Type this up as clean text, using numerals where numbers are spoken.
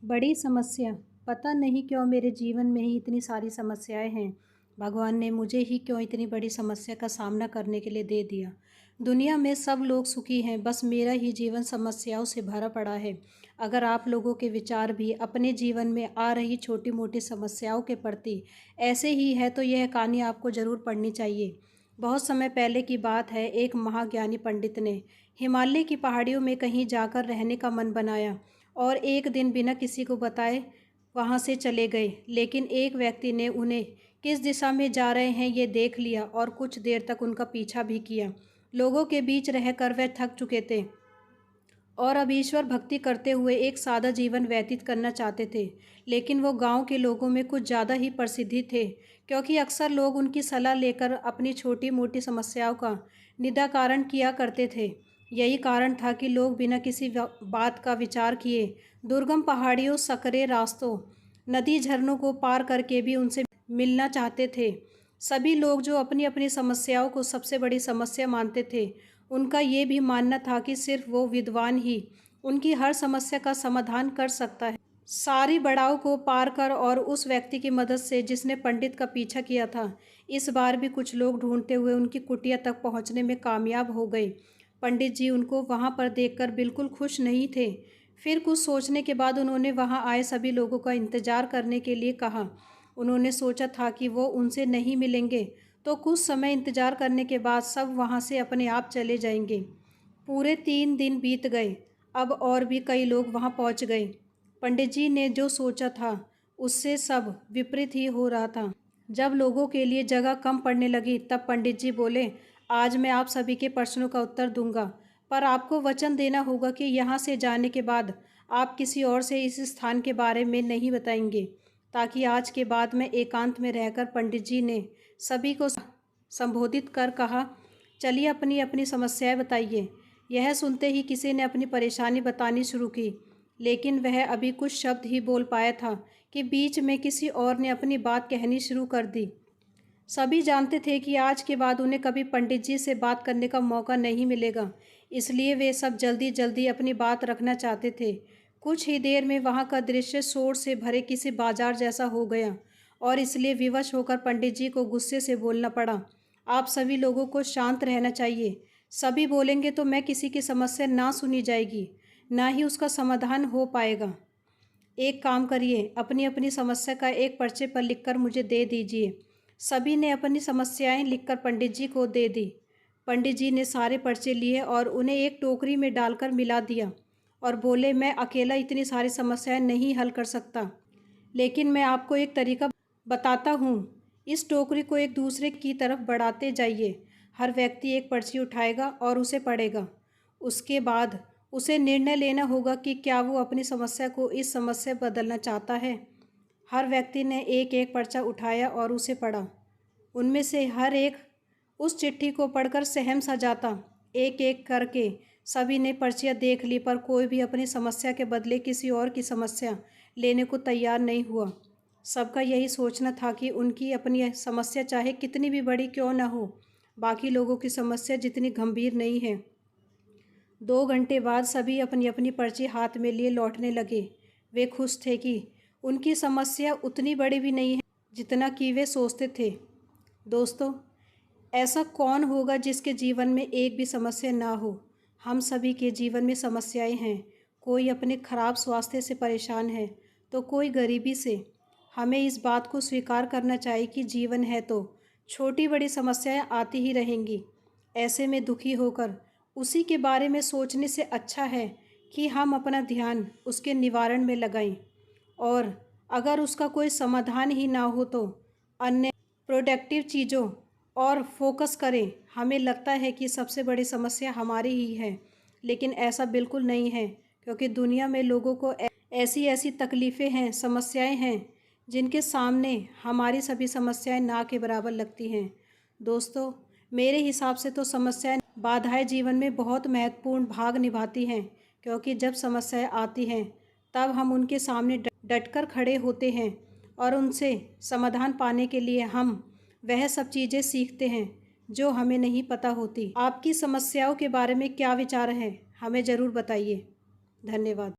बड़ी समस्या। पता नहीं क्यों मेरे जीवन में ही इतनी सारी समस्याएं हैं। भगवान ने मुझे ही क्यों इतनी बड़ी समस्या का सामना करने के लिए दे दिया। दुनिया में सब लोग सुखी हैं, बस मेरा ही जीवन समस्याओं से भरा पड़ा है। अगर आप लोगों के विचार भी अपने जीवन में आ रही छोटी मोटी समस्याओं के प्रति ऐसे ही है तो यह कहानी आपको ज़रूर पढ़नी चाहिए। बहुत समय पहले की बात है, एक महाज्ञानी पंडित ने हिमालय की पहाड़ियों में कहीं जाकर रहने का मन बनाया और एक दिन बिना किसी को बताए वहाँ से चले गए। लेकिन एक व्यक्ति ने उन्हें किस दिशा में जा रहे हैं ये देख लिया और कुछ देर तक उनका पीछा भी किया। लोगों के बीच रहकर वह थक चुके थे और अब ईश्वर भक्ति करते हुए एक सादा जीवन व्यतीत करना चाहते थे। लेकिन वो गांव के लोगों में कुछ ज़्यादा ही प्रसिद्धि थे, क्योंकि अक्सर लोग उनकी सलाह लेकर अपनी छोटी मोटी समस्याओं का निराकरण किया करते थे। यही कारण था कि लोग बिना किसी बात का विचार किए दुर्गम पहाड़ियों, सकरे रास्तों, नदी झरनों को पार करके भी उनसे मिलना चाहते थे। सभी लोग जो अपनी अपनी समस्याओं को सबसे बड़ी समस्या मानते थे, उनका ये भी मानना था कि सिर्फ वो विद्वान ही उनकी हर समस्या का समाधान कर सकता है। सारी बड़ाव को पार कर और उस व्यक्ति की मदद से जिसने पंडित का पीछा किया था, इस बार भी कुछ लोग ढूंढते हुए उनकी कुटिया तक पहुंचने में कामयाब हो गए। पंडित जी उनको वहां पर देखकर बिल्कुल खुश नहीं थे। फिर कुछ सोचने के बाद उन्होंने वहां आए सभी लोगों का इंतजार करने के लिए कहा। उन्होंने सोचा था कि वो उनसे नहीं मिलेंगे तो कुछ समय इंतजार करने के बाद सब वहां से अपने आप चले जाएंगे। पूरे 3 दिन बीत गए। अब और भी कई लोग वहां पहुंच गए। पंडित जी ने जो सोचा था उससे सब विपरीत ही हो रहा था। जब लोगों के लिए जगह कम पड़ने लगी तब पंडित जी बोले, आज मैं आप सभी के प्रश्नों का उत्तर दूंगा, पर आपको वचन देना होगा कि यहाँ से जाने के बाद आप किसी और से इस स्थान के बारे में नहीं बताएंगे। ताकि आज के बाद में एकांत में रहकर पंडित जी ने सभी को संबोधित कर कहा, चलिए अपनी अपनी समस्याएं बताइए। यह सुनते ही किसी ने अपनी परेशानी बतानी शुरू की, लेकिन वह अभी कुछ शब्द ही बोल पाया था कि बीच में किसी और ने अपनी बात कहनी शुरू कर दी। सभी जानते थे कि आज के बाद उन्हें कभी पंडित जी से बात करने का मौका नहीं मिलेगा, इसलिए वे सब जल्दी जल्दी अपनी बात रखना चाहते थे। कुछ ही देर में वहाँ का दृश्य शोर से भरे किसी बाजार जैसा हो गया और इसलिए विवश होकर पंडित जी को गुस्से से बोलना पड़ा, आप सभी लोगों को शांत रहना चाहिए। सभी बोलेंगे तो मैं किसी की समस्या ना सुनी जाएगी, ना ही उसका समाधान हो पाएगा। एक काम करिए, अपनी अपनी समस्या का एक पर्चे पर लिखकर मुझे दे दीजिए। सभी ने अपनी समस्याएं लिखकर पंडित जी को दे दी। पंडित जी ने सारे पर्चे लिए और उन्हें एक टोकरी में डालकर मिला दिया और बोले, मैं अकेला इतनी सारी समस्याएं नहीं हल कर सकता, लेकिन मैं आपको एक तरीका बताता हूँ। इस टोकरी को एक दूसरे की तरफ बढ़ाते जाइए। हर व्यक्ति एक पर्ची उठाएगा और उसे पढ़ेगा। उसके बाद उसे निर्णय लेना होगा कि क्या वो अपनी समस्या को इस समस्या बदलना चाहता है। हर व्यक्ति ने एक एक पर्चा उठाया और उसे पढ़ा। उनमें से हर एक उस चिट्ठी को पढ़कर सहम सा जाता। एक एक करके सभी ने पर्चियाँ देख ली, पर कोई भी अपनी समस्या के बदले किसी और की समस्या लेने को तैयार नहीं हुआ। सबका यही सोचना था कि उनकी अपनी समस्या चाहे कितनी भी बड़ी क्यों न हो, बाकी लोगों की समस्या जितनी गंभीर नहीं है। 2 घंटे बाद सभी अपनी अपनी पर्ची हाथ में लिए लौटने लगे। वे खुश थे कि उनकी समस्या उतनी बड़ी भी नहीं है जितना कि वे सोचते थे। दोस्तों, ऐसा कौन होगा जिसके जीवन में एक भी समस्या ना हो? हम सभी के जीवन में समस्याएं हैं। कोई अपने खराब स्वास्थ्य से परेशान है तो कोई गरीबी से। हमें इस बात को स्वीकार करना चाहिए कि जीवन है तो छोटी बड़ी समस्याएं आती ही रहेंगी। ऐसे में दुखी होकर उसी के बारे में सोचने से अच्छा है कि हम अपना ध्यान उसके निवारण में लगाएं, और अगर उसका कोई समाधान ही ना हो तो अन्य प्रोडक्टिव चीज़ों और फोकस करें। हमें लगता है कि सबसे बड़ी समस्या हमारी ही है, लेकिन ऐसा बिल्कुल नहीं है, क्योंकि दुनिया में लोगों को ऐसी ऐसी तकलीफ़ें हैं, समस्याएं हैं, जिनके सामने हमारी सभी समस्याएं ना के बराबर लगती हैं। दोस्तों, मेरे हिसाब से तो समस्याएं, बाधाएं जीवन में बहुत महत्वपूर्ण भाग निभाती हैं, क्योंकि जब समस्याएं आती हैं तब हम उनके सामने डटकर खड़े होते हैं और उनसे समाधान पाने के लिए हम वह सब चीज़ें सीखते हैं जो हमें नहीं पता होती। आपकी समस्याओं के बारे में क्या विचार है, हमें ज़रूर बताइए। धन्यवाद।